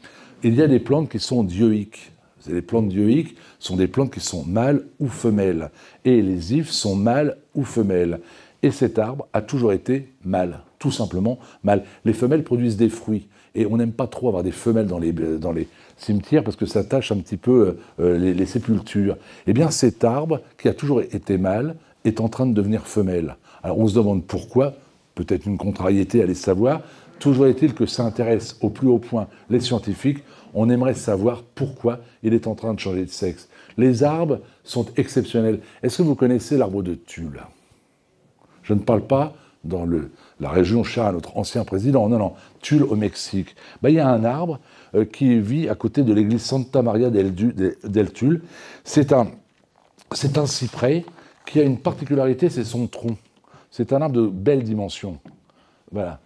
Il y a des plantes qui sont dioïques. Les plantes dioïques sont des plantes qui sont mâles ou femelles. Et les ifs sont mâles ou femelles. Et cet arbre a toujours été mâle, tout simplement mâle. Les femelles produisent des fruits. Et on n'aime pas trop avoir des femelles dans les cimetières parce que ça tâche un petit peu les sépultures. Eh bien, cet arbre, qui a toujours été mâle, est en train de devenir femelle. Alors on se demande pourquoi, peut-être une contrariété, allez savoir. Toujours est-il que ça intéresse au plus haut point les scientifiques. On aimerait savoir pourquoi il est en train de changer de sexe. Les arbres sont exceptionnels. Est-ce que vous connaissez l'arbre de Tulle? Je ne parle pas dans la région chère à notre ancien président, non, Tulle au Mexique. Il y a un arbre qui vit à côté de l'église Santa Maria del Tulle. C'est un cyprès qui a une particularité, c'est son tronc. C'est un arbre de belle dimension. Voilà.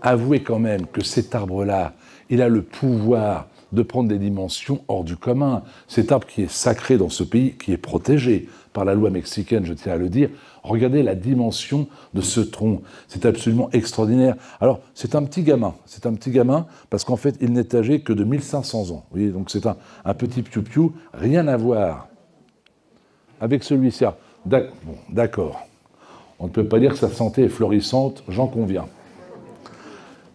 Avouez quand même que cet arbre-là, il a le pouvoir de prendre des dimensions hors du commun. Cet arbre qui est sacré dans ce pays, qui est protégé par la loi mexicaine, je tiens à le dire, regardez la dimension de ce tronc. C'est absolument extraordinaire. Alors, c'est un petit gamin parce qu'en fait, il n'est âgé que de 1500 ans. Vous voyez, donc c'est un petit piou-piou, rien à voir avec celui-ci. D'accord. On ne peut pas dire que sa santé est florissante, j'en conviens.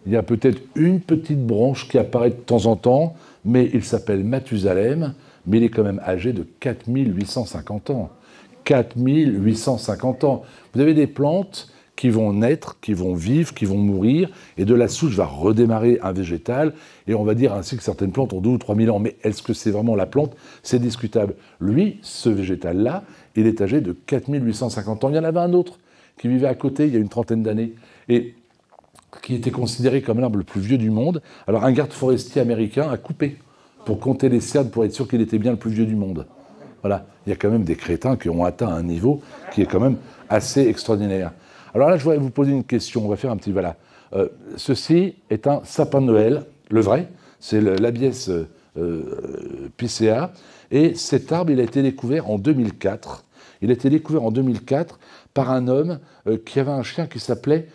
Il y a peut-être une petite branche qui apparaît de temps en temps, mais il s'appelle Mathusalem, mais il est quand même âgé de 4850 ans. 4850 ans. Vous avez des plantes qui vont naître, qui vont vivre, qui vont mourir, et de la souche va redémarrer un végétal, et on va dire ainsi que certaines plantes ont 2 ou 3 000 ans, mais est-ce que c'est vraiment la plante? C'est discutable. Lui, ce végétal-là, il est âgé de 4850 ans. Il y en avait un autre qui vivait à côté il y a une trentaine d'années, et qui était considéré comme l'arbre le plus vieux du monde. Alors un garde forestier américain a coupé pour compter les cernes, pour être sûr qu'il était bien le plus vieux du monde. Voilà, il y a quand même des crétins qui ont atteint un niveau qui est quand même assez extraordinaire. Alors là, je voudrais vous poser une question, on va faire un petit voilà. Ceci est un sapin de Noël, le vrai, c'est l'Abies picea, et cet arbre, il a été découvert en 2004. Il a été découvert en 2004 par un homme qui avait un chien qui s'appelait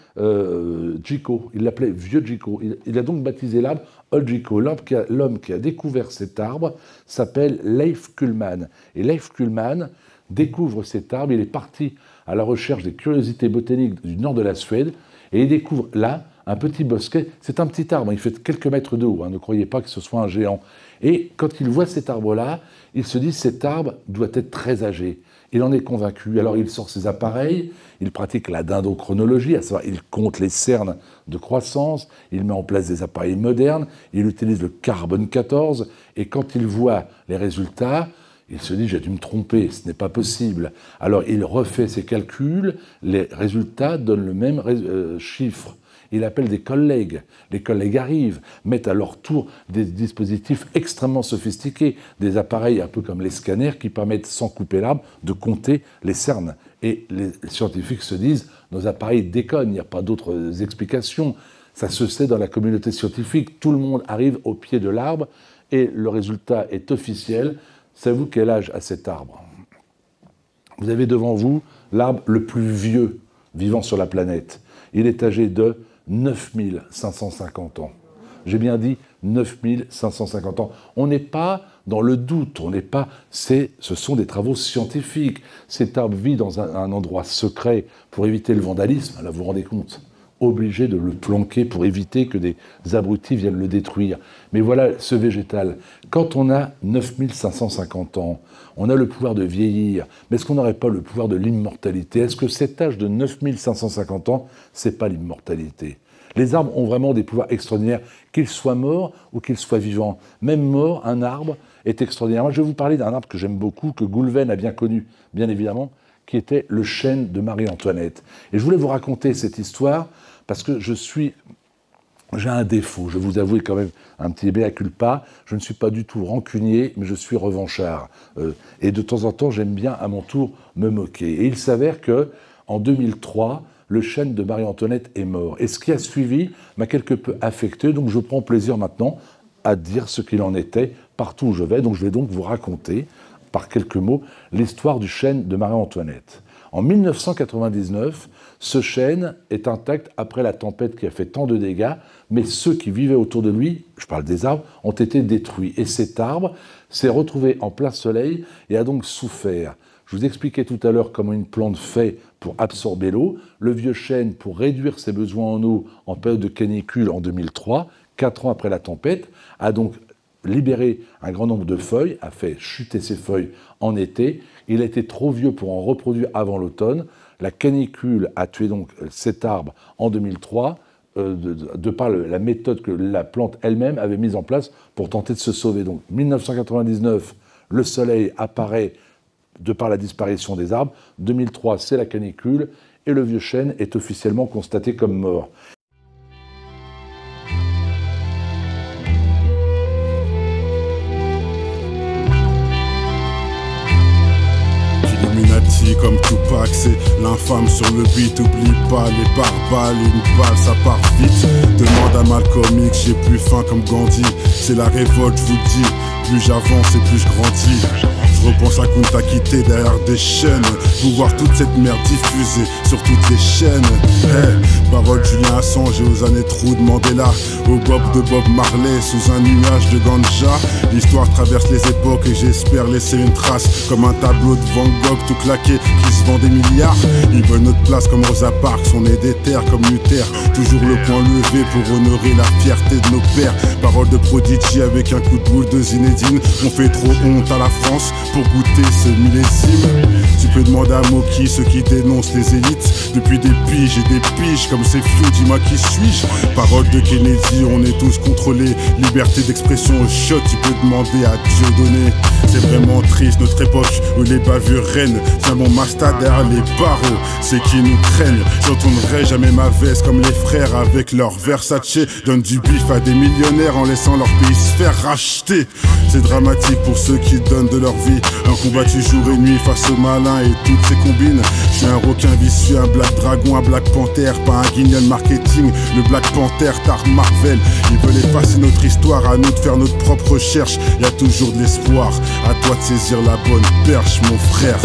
Jiko. Il l'appelait Vieux Jiko. Il a donc baptisé l'arbre Old Jiko. L'homme qui a découvert cet arbre s'appelle Leif Kuhlmann. Et Leif Kuhlmann découvre cet arbre. Il est parti à la recherche des curiosités botaniques du nord de la Suède et il découvre là un petit bosquet. C'est un petit arbre, il fait quelques mètres de haut. Ne croyez pas que ce soit un géant. Et quand il voit cet arbre-là, il se dit cet arbre doit être très âgé. Il en est convaincu. Alors il sort ses appareils, il pratique la dendrochronologie, à savoir il compte les cernes de croissance, il met en place des appareils modernes, il utilise le carbone 14, et quand il voit les résultats, il se dit « j'ai dû me tromper, ce n'est pas possible ». Alors il refait ses calculs, les résultats donnent le même chiffre. Il appelle des collègues. Les collègues arrivent, mettent à leur tour des dispositifs extrêmement sophistiqués, des appareils un peu comme les scanners qui permettent, sans couper l'arbre, de compter les cernes. Et les scientifiques se disent « nos appareils déconnent, il n'y a pas d'autres explications ». Ça se sait dans la communauté scientifique, tout le monde arrive au pied de l'arbre et le résultat est officiel. Savez-vous quel âge a cet arbre? Vous avez devant vous l'arbre le plus vieux vivant sur la planète. Il est âgé de 9550 ans. J'ai bien dit 9550 ans. On n'est pas dans le doute, on n'est pas... ce sont des travaux scientifiques. Cet arbre vit dans un endroit secret pour éviter le vandalisme. Là, vous vous rendez compte? Obligé de le planquer pour éviter que des abrutis viennent le détruire. Mais voilà ce végétal. Quand on a 9550 ans, on a le pouvoir de vieillir, mais est-ce qu'on n'aurait pas le pouvoir de l'immortalité? Est-ce que cet âge de 9550 ans, c'est pas l'immortalité? Les arbres ont vraiment des pouvoirs extraordinaires, qu'ils soient morts ou qu'ils soient vivants. Même mort, un arbre est extraordinaire. Moi, je vais vous parler d'un arbre que j'aime beaucoup, que Goulven a bien connu, bien évidemment, qui était le chêne de Marie-Antoinette. Et je voulais vous raconter cette histoire parce que j'ai un défaut, je vous avoue quand même un petit mea culpa, je ne suis pas du tout rancunier, mais je suis revanchard. Et de temps en temps, j'aime bien à mon tour me moquer. Et il s'avère qu'en 2003, le chêne de Marie-Antoinette est mort. Et ce qui a suivi m'a quelque peu affecté, donc je prends plaisir maintenant à dire ce qu'il en était partout où je vais. Donc je vais donc vous raconter, par quelques mots, l'histoire du chêne de Marie-Antoinette. En 1999, ce chêne est intact après la tempête qui a fait tant de dégâts, mais ceux qui vivaient autour de lui, je parle des arbres, ont été détruits. Et cet arbre s'est retrouvé en plein soleil et a donc souffert. Je vous expliquais tout à l'heure comment une plante fait pour absorber l'eau. Le vieux chêne, pour réduire ses besoins en eau en période de canicule en 2003, 4 ans après la tempête, a donc libéré un grand nombre de feuilles, a fait chuter ses feuilles en été. Il a été trop vieux pour en reproduire avant l'automne. La canicule a tué donc cet arbre en 2003, de par la méthode que la plante elle-même avait mise en place pour tenter de se sauver. Donc 1999, le soleil apparaît de par la disparition des arbres. 2003, c'est la canicule et le vieux chêne est officiellement constaté comme mort. Comme Tupac, c'est l'infâme sur le beat. Oublie pas les barbares, une balle ça part vite. Demande à Malcolm X, j'ai plus faim comme Gandhi. C'est la révolte, je vous le dis. Plus j'avance et plus je grandis. Je repense à Kunta Kinte derrière des chaînes. Pour voir toute cette merde diffusée sur toutes les chaînes. Hey, parole Julien Assange et aux années trous de Mandela. Au Bob de Bob Marley sous un nuage de ganja. L'histoire traverse les époques et j'espère laisser une trace. Comme un tableau de Van Gogh tout claqué qui se vend des milliards. Ils veulent notre place comme Rosa Parks, on est des terres comme Luther. Toujours le point levé pour honorer la fierté de nos pères. Parole de Prodigy avec un coup de boule de Zinedine. On fait trop honte à la France, pour goûter ce millésime. Tu peux demander à Moki, ceux qui dénoncent les élites. Depuis des piges et des piges, comme c'est flou, dis-moi qui suis-je. Parole de Kennedy, on est tous contrôlés. Liberté d'expression au shot, tu peux demander à Dieu donné. C'est vraiment triste notre époque où les bavures règnent. Tiens bon Masta derrière les barreaux, c'est qui nous craignent. J'entendrai jamais ma veste comme les frères avec leur Versace. Donnent du bif à des millionnaires en laissant leur pays se faire racheter. C'est dramatique pour ceux qui donnent de leur vie. Un combattu jour et nuit face aux malins et toutes ces combines. Je suis un requin vicieux, un Black Dragon, un Black Panther, pas un guignol marketing. Le Black Panther, Tar Marvel. Ils veulent effacer notre histoire, à nous de faire notre propre recherche. Y a toujours de l'espoir, à toi de saisir la bonne perche mon frère.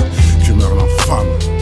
Que meurt l'infâme.